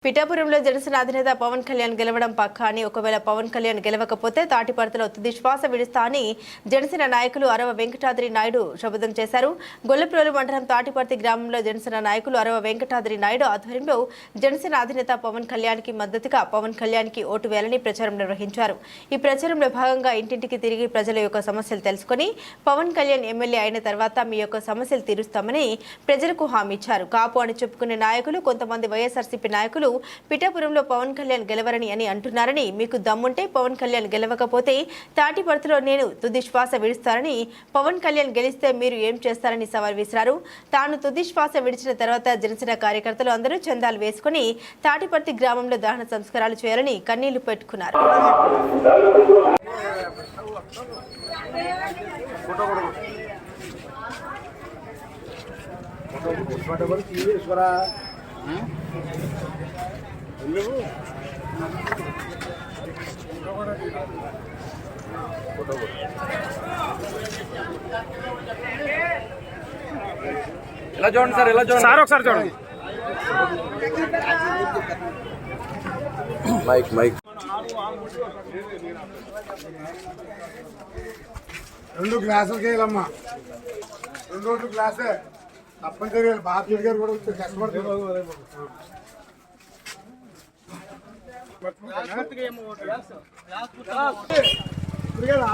పిఠాపురంలో జనసేన అధినేత పవన్ కళ్యాణ్ గెలవడం పక్కా అని, ఒకవేళ పవన్ కళ్యాణ్ గెలవకపోతే తాటిపర్తిలో తుది శ్వాస విడుస్తా అని జనసేన నాయకులు అరవ వెంకటాద్రి నాయుడు శపథం చేశారు. గొల్లప్రోలు మండలం తాటిపర్తి గ్రామంలో జనసేన నాయకులు అరవ వెంకటాద్రి నాయుడు ఆధ్వర్యంలో జనసేన అధినేత పవన్ కళ్యాణ్ కి మద్దతుగా పవన్ కళ్యాణ్ కి ఓటు వేయాలని ప్రచారం నిర్వహించారు. ఈ ప్రచారంలో భాగంగా ఇంటింటికి తిరిగి ప్రజల యొక్క సమస్యలు తెలుసుకుని పవన్ కళ్యాణ్ ఎమ్మెల్యే అయిన తర్వాత మీ యొక్క సమస్యలు తీరుస్తామని ప్రజలకు హామీ ఇచ్చారు. కాపు అని చెప్పుకునే నాయకులు కొంతమంది వైఎస్ఆర్సీపీ నాయకులు పిఠాపురంలో పవన్ కళ్యాణ్ గెలవరని అని అంటున్నారని, మీకు దమ్ముంటే పవన్ కళ్యాణ్ గెలవకపోతే తాటిపర్తిలో నేను తుది శ్వాస విడుస్తారని, పవన్ కళ్యాణ్ గెలిస్తే మీరు ఏం చేస్తారని సవాల్ విసిరారు. తాను తుది శ్వాస విడిచిన తర్వాత జనసేన కార్యకర్తలు అందరూ చందాలు వేసుకుని తాటిపర్తి గ్రామంలో దహన సంస్కారాలు చేయాలని కన్నీళ్లు పెట్టుకున్నారు. ఎలా చూడండి సార్, ఎలా చూడండి సార్, ఒకసారి చూడండి. మైక్ మైక్ 2 గ్లాసులకి వెళ్ళమ్మా, 2 గ్లాసే తప్పనిసరిగా బాధ్యుడి గారు కూడా కష్టపడుతున్నారు.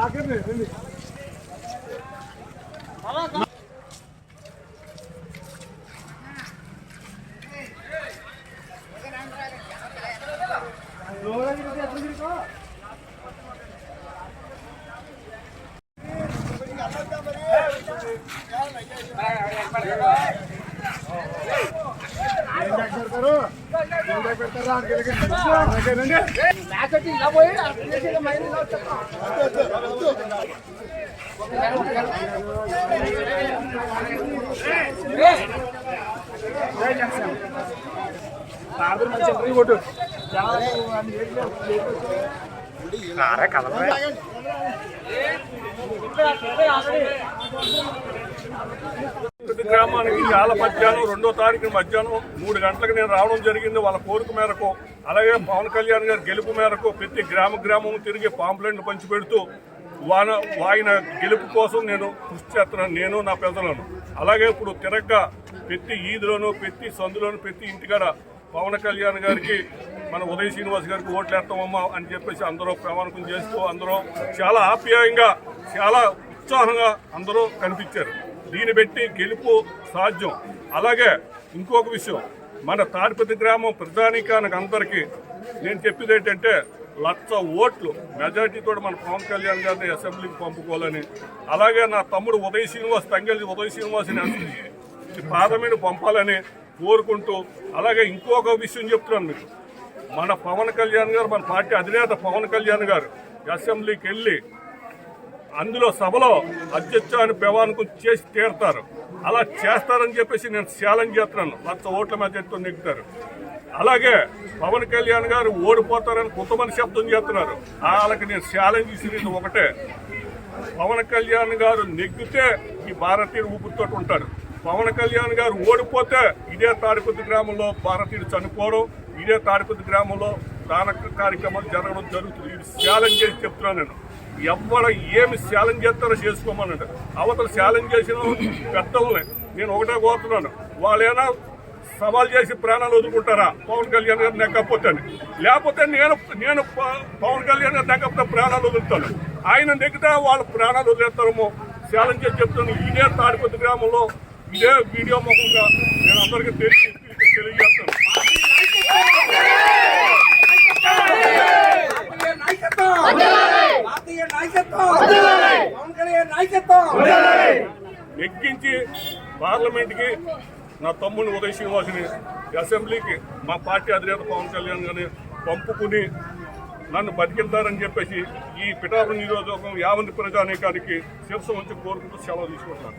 ఆఖరి గ్రామానికి చాలా మధ్యాహ్నం 2వ తారీఖు మధ్యాహ్నం 3 గంటలకు నేను రావడం జరిగింది. వాళ్ళ కోరిక మేరకు, అలాగే పవన్ కళ్యాణ్ గారి గెలుపు మేరకు ప్రతి గ్రామం తిరిగి పాంప్లెంట్లు పంచిపెడుతూ ఆయన గెలుపు కోసం నేను కృషి చేస్తున్నాను, నేను నా ప్రజలను. అలాగే ఇప్పుడు తిరగ్గా ప్రతి ఈదులోనూ, ప్రతి సందులోనూ, ప్రతి ఇంటికాడ పవన్ కళ్యాణ్ గారికి, మన ఉదయ్ శ్రీనివాస్ గారికి ఓట్లు వేస్తామమ్మా అని చెప్పేసి అందరూ ప్రమాణకం చేస్తూ అందరూ చాలా ఆప్యాయంగా, చాలా ఉత్సాహంగా అందరూ కనిపించారు. దీన్ని బట్టి గెలుపు సాధ్యం. అలాగే ఇంకొక విషయం, మన తాడిపత్రి గ్రామం ప్రజానీకానికి అందరికీ నేను చెప్పేది ఏంటంటే 1,00,000 ఓట్లు మెజార్టీతో మన పవన్ కళ్యాణ్ గారిని అసెంబ్లీకి పంపుకోవాలని, అలాగే నా తమ్ముడు ఉదయ్ శ్రీనివాస్, తంగెళ్ళి ఉదయ్ శ్రీనివాస్ని పార్లమెంట్ పంపాలని కోరుకుంటూ, అలాగే ఇంకొక విషయం చెప్తున్నాను మీకు, మన పవన్ కళ్యాణ్ గారు, మన పార్టీ అధినేత పవన్ కళ్యాణ్ గారు అసెంబ్లీకి వెళ్ళి అందులో సభలో అధ్యక్షాన్ని ప్రమాణం చేసి తీరుతారు. అలా చేస్తారని చెప్పేసి నేను ఛాలెంజ్ చేస్తున్నాను. 1,00,000 ఓట్ల మెజార్టీతో నెగ్గుతారు. అలాగే పవన్ కళ్యాణ్ గారు ఓడిపోతారని కొంతమంది శబ్దం చేస్తున్నారు. వాళ్ళకి నేను ఛాలెంజ్ ఇచ్చినది ఒకటే, పవన్ కళ్యాణ్ గారు నెగ్గితే ఈ భారతీయుడు ఊపిరితో ఉంటారు. పవన్ కళ్యాణ్ గారు ఓడిపోతే ఇదే తాడిపత్రి గ్రామంలో భారతీయుడు చనిపోవడం, ఇదే తాడిపత్రి గ్రామంలో దాన కార్యక్రమాలు జరగడం జరుగుతుంది. ఇది ఛాలెంజ్ చేసి చెప్తున్నాను నేను. ఎవరు ఏమి ఛాలెంజ్ చేస్తారో చేసుకోమన్నాడు. అవతల ఛాలెంజ్ చేసిన పెద్దలని నేను ఒకటే కోరుతున్నాను, వాళ్ళైనా సవాల్ చేసి ప్రాణాలు వదులుకుంటారా పవన్ కళ్యాణ్ గారు నెగ్గకపోతే? లేకపోతే నేను పవన్ కళ్యాణ్ గారు నెగ్గకపోతే ప్రాణాలు వదులుతాను. ఆయన నెగ్గితే వాళ్ళు ప్రాణాలు వదిలేస్తారేమో ఛాలెంజ్ చేసి చెప్తాను. ఇదే తాడిపత్రి గ్రామంలో ఇదే వీడియో ముఖంగా నేను అందరికీ తెలియజేస్తాను. ఎక్కించి పార్లమెంట్కి నా తమ్ముని ఉదయ్ శ్రీనివాసుని అసెంబ్లీకి మా పార్టీ అధినేత పవన్ కళ్యాణ్ గారిని పంపుకుని నన్ను బతికిద్దారని చెప్పేసి ఈ పిఠాపురం నియోజకవర్గం 50 ప్రజానీకానికి శిరస్సు వంచి కోరుకుంటూ సెలవు తీసుకుంటున్నాను.